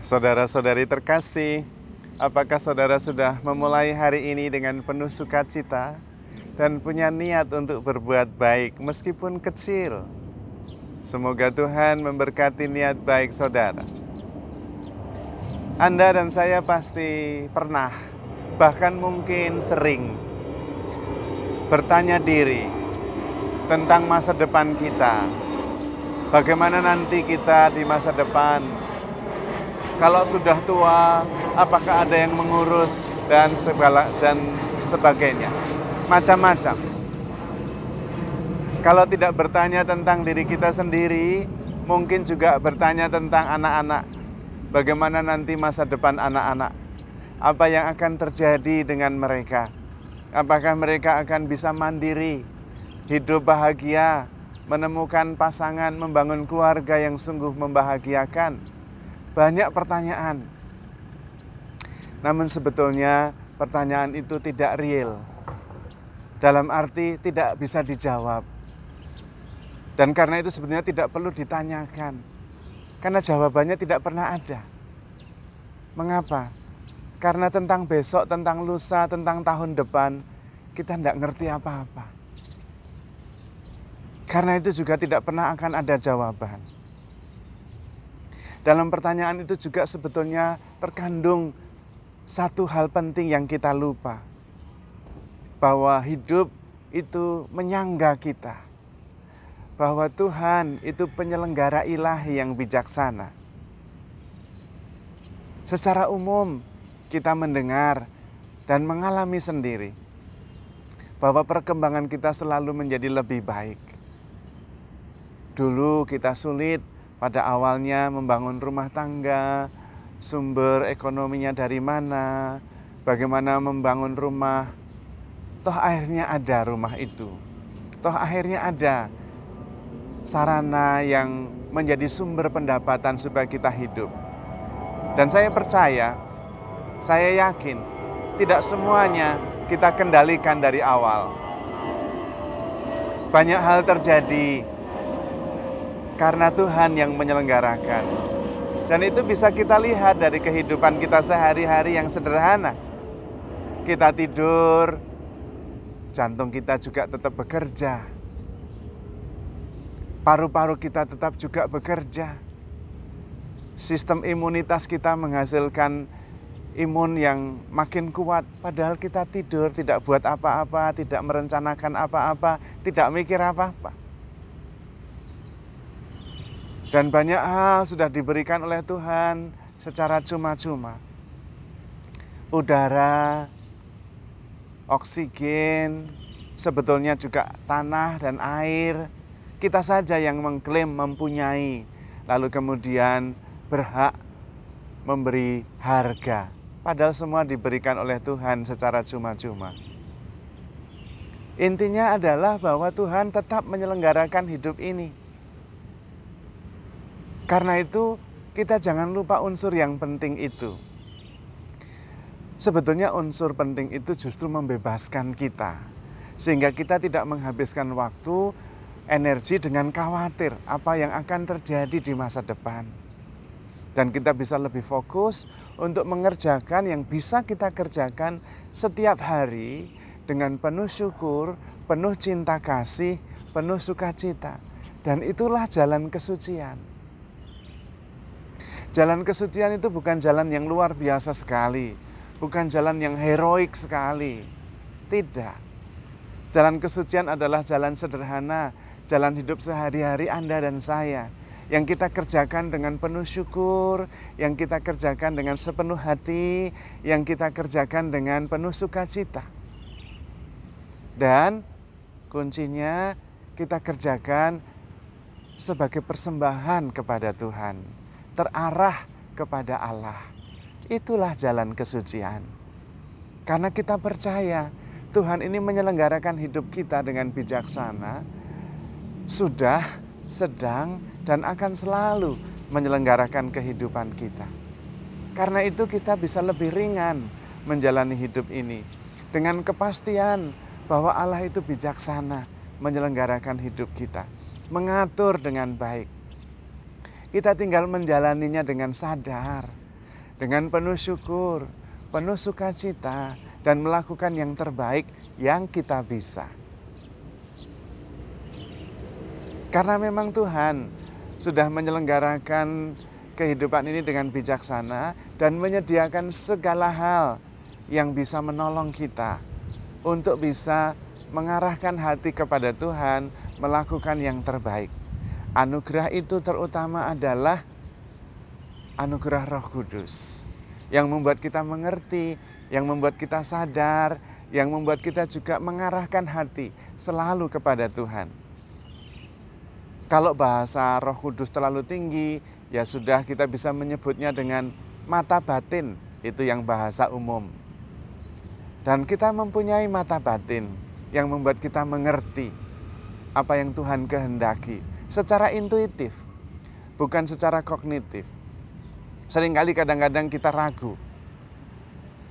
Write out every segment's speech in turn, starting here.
Saudara-saudari terkasih, apakah saudara sudah memulai hari ini dengan penuh sukacita dan punya niat untuk berbuat baik meskipun kecil? Semoga Tuhan memberkati niat baik saudara. Anda dan saya pasti pernah, bahkan mungkin sering, bertanya diri tentang masa depan kita. Bagaimana nanti kita di masa depan? Kalau sudah tua, apakah ada yang mengurus dan sebagainya? Macam-macam. Kalau tidak bertanya tentang diri kita sendiri, mungkin juga bertanya tentang anak-anak. Bagaimana nanti masa depan anak-anak? Apa yang akan terjadi dengan mereka? Apakah mereka akan bisa mandiri, hidup bahagia, menemukan pasangan, membangun keluarga yang sungguh membahagiakan? Banyak pertanyaan. Namun sebetulnya pertanyaan itu tidak real. Dalam arti tidak bisa dijawab. Dan karena itu sebenarnya tidak perlu ditanyakan. Karena jawabannya tidak pernah ada. Mengapa? Karena tentang besok, tentang lusa, tentang tahun depan, kita tidak ngerti apa-apa. Karena itu juga tidak pernah akan ada jawaban. Dalam pertanyaan itu juga sebetulnya terkandung satu hal penting yang kita lupa. Bahwa hidup itu menyangga kita. Bahwa Tuhan itu penyelenggara ilahi yang bijaksana. Secara umum kita mendengar dan mengalami sendiri bahwa perkembangan kita selalu menjadi lebih baik. Dulu kita sulit pada awalnya membangun rumah tangga, sumber ekonominya dari mana, bagaimana membangun rumah. Toh akhirnya ada rumah itu. Toh akhirnya ada sarana yang menjadi sumber pendapatan supaya kita hidup. Dan saya percaya, saya yakin, tidak semuanya kita kendalikan dari awal. Banyak hal terjadi karena Tuhan yang menyelenggarakan. Dan itu bisa kita lihat dari kehidupan kita sehari-hari yang sederhana. Kita tidur, jantung kita juga tetap bekerja. Paru-paru kita tetap juga bekerja. Sistem imunitas kita menghasilkan imun yang makin kuat. Padahal kita tidur, tidak buat apa-apa, tidak merencanakan apa-apa, tidak mikir apa-apa. Dan banyak hal sudah diberikan oleh Tuhan secara cuma-cuma. Udara, oksigen, sebetulnya juga tanah dan air. Kita saja yang mengklaim mempunyai, lalu kemudian berhak memberi harga. Padahal semua diberikan oleh Tuhan secara cuma-cuma. Intinya adalah bahwa Tuhan tetap menyelenggarakan hidup ini. Karena itu kita jangan lupa unsur yang penting itu. Sebetulnya unsur penting itu justru membebaskan kita. Sehingga kita tidak menghabiskan waktu, energi dengan khawatir apa yang akan terjadi di masa depan. Dan kita bisa lebih fokus untuk mengerjakan yang bisa kita kerjakan setiap hari dengan penuh syukur, penuh cinta kasih, penuh sukacita. Dan itulah jalan kesucian. Jalan kesucian itu bukan jalan yang luar biasa sekali, bukan jalan yang heroik sekali. Tidak. Jalan kesucian adalah jalan sederhana, jalan hidup sehari-hari Anda dan saya. Yang kita kerjakan dengan penuh syukur, yang kita kerjakan dengan sepenuh hati, yang kita kerjakan dengan penuh sukacita. Dan kuncinya kita kerjakan sebagai persembahan kepada Tuhan. Terarah kepada Allah. Itulah jalan kesucian. Karena kita percaya Tuhan ini menyelenggarakan hidup kita dengan bijaksana, sudah, sedang, dan akan selalu menyelenggarakan kehidupan kita. Karena itu kita bisa lebih ringan menjalani hidup ini dengan kepastian bahwa Allah itu bijaksana menyelenggarakan hidup kita, mengatur dengan baik. Kita tinggal menjalaninya dengan sadar dengan penuh syukur, penuh sukacita, dan melakukan yang terbaik yang kita bisa. Karena memang Tuhan sudah menyelenggarakan kehidupan ini dengan bijaksana dan menyediakan segala hal yang bisa menolong kita untuk bisa mengarahkan hati kepada Tuhan, melakukan yang terbaik. Anugerah itu terutama adalah anugerah Roh Kudus yang membuat kita mengerti, yang membuat kita sadar, yang membuat kita juga mengarahkan hati selalu kepada Tuhan. Kalau bahasa Roh Kudus terlalu tinggi, ya sudah kita bisa menyebutnya dengan mata batin, itu yang bahasa umum. Dan kita mempunyai mata batin yang membuat kita mengerti apa yang Tuhan kehendaki secara intuitif, bukan secara kognitif. Seringkali kadang-kadang kita ragu.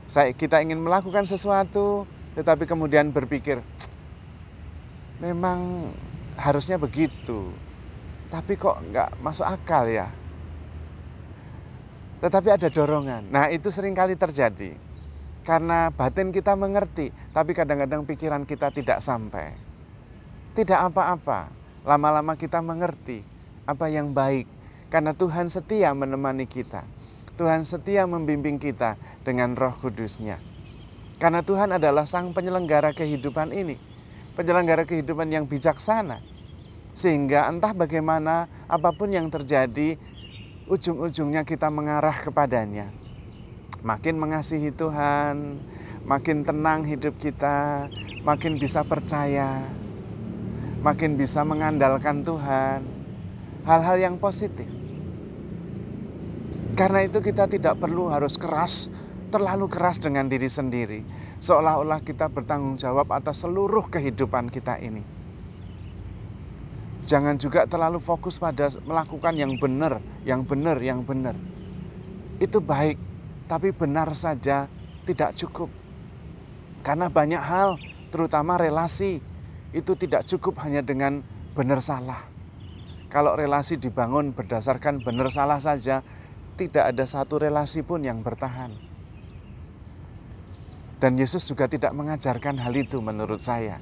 Kita ingin melakukan sesuatu, tetapi kemudian berpikir, memang harusnya begitu, tapi kok nggak masuk akal ya. Tetapi ada dorongan. Nah, itu seringkali terjadi. Karena batin kita mengerti, tapi kadang-kadang pikiran kita tidak sampai. Tidak apa-apa, lama-lama kita mengerti apa yang baik. Karena Tuhan setia menemani kita. Tuhan setia membimbing kita dengan Roh Kudus-Nya. Karena Tuhan adalah Sang penyelenggara kehidupan ini. Penyelenggara kehidupan yang bijaksana. Sehingga entah bagaimana, apapun yang terjadi, ujung-ujungnya kita mengarah kepadanya. Makin mengasihi Tuhan, makin tenang hidup kita, makin bisa percaya, makin bisa mengandalkan Tuhan. Hal-hal yang positif. Karena itu kita tidak perlu harus keras, terlalu keras dengan diri sendiri. Seolah-olah kita bertanggung jawab atas seluruh kehidupan kita ini. Jangan juga terlalu fokus pada melakukan yang benar, yang benar, yang benar. Itu baik, tapi benar saja tidak cukup. Karena banyak hal, terutama relasi, itu tidak cukup hanya dengan benar salah. Kalau relasi dibangun berdasarkan benar salah saja, tidak ada satu relasi pun yang bertahan. Dan Yesus juga tidak mengajarkan hal itu menurut saya.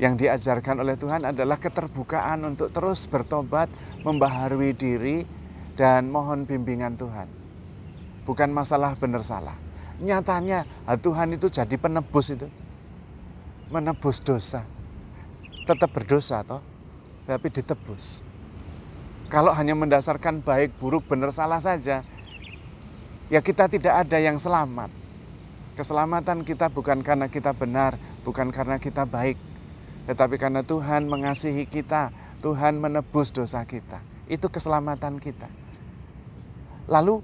Yang diajarkan oleh Tuhan adalah keterbukaan untuk terus bertobat, membaharui diri, dan mohon bimbingan Tuhan. Bukan masalah benar salah. Nyatanya Tuhan itu jadi penebus itu. Menebus dosa. Tetap berdosa toh, tapi ditebus. Kalau hanya mendasarkan baik, buruk, benar, salah saja, ya kita tidak ada yang selamat. Keselamatan kita bukan karena kita benar, bukan karena kita baik, tetapi karena Tuhan mengasihi kita, Tuhan menebus dosa kita. Itu keselamatan kita. Lalu,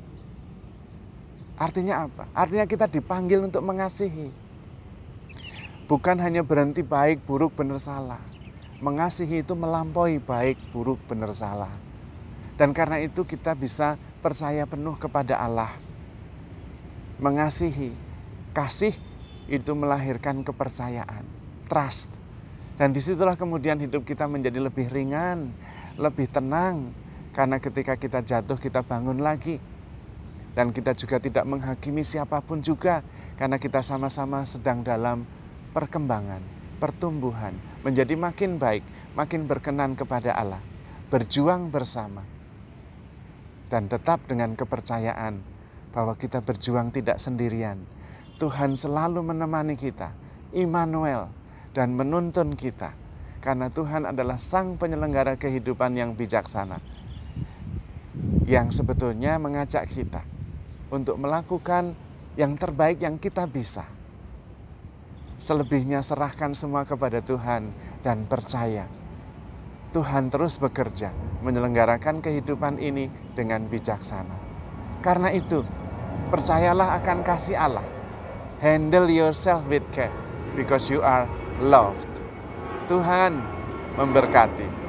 artinya apa? Artinya kita dipanggil untuk mengasihi. Bukan hanya berhenti baik, buruk, benar, salah. Mengasihi itu melampaui baik, buruk, benar, salah. Dan karena itu kita bisa percaya penuh kepada Allah. Mengasihi, kasih itu melahirkan kepercayaan, trust. Dan disitulah kemudian hidup kita menjadi lebih ringan, lebih tenang. Karena ketika kita jatuh, kita bangun lagi. Dan kita juga tidak menghakimi siapapun juga. Karena kita sama-sama sedang dalam perkembangan, pertumbuhan. Menjadi makin baik, makin berkenan kepada Allah. Berjuang bersama. Dan tetap dengan kepercayaan bahwa kita berjuang tidak sendirian. Tuhan selalu menemani kita, Immanuel, dan menuntun kita. Karena Tuhan adalah Sang penyelenggara kehidupan yang bijaksana. Yang sebetulnya mengajak kita untuk melakukan yang terbaik yang kita bisa. Selebihnya serahkan semua kepada Tuhan dan percaya. Tuhan terus bekerja menyelenggarakan kehidupan ini dengan bijaksana. Karena itu, percayalah akan kasih Allah. Handle yourself with care because you are loved. Tuhan memberkati.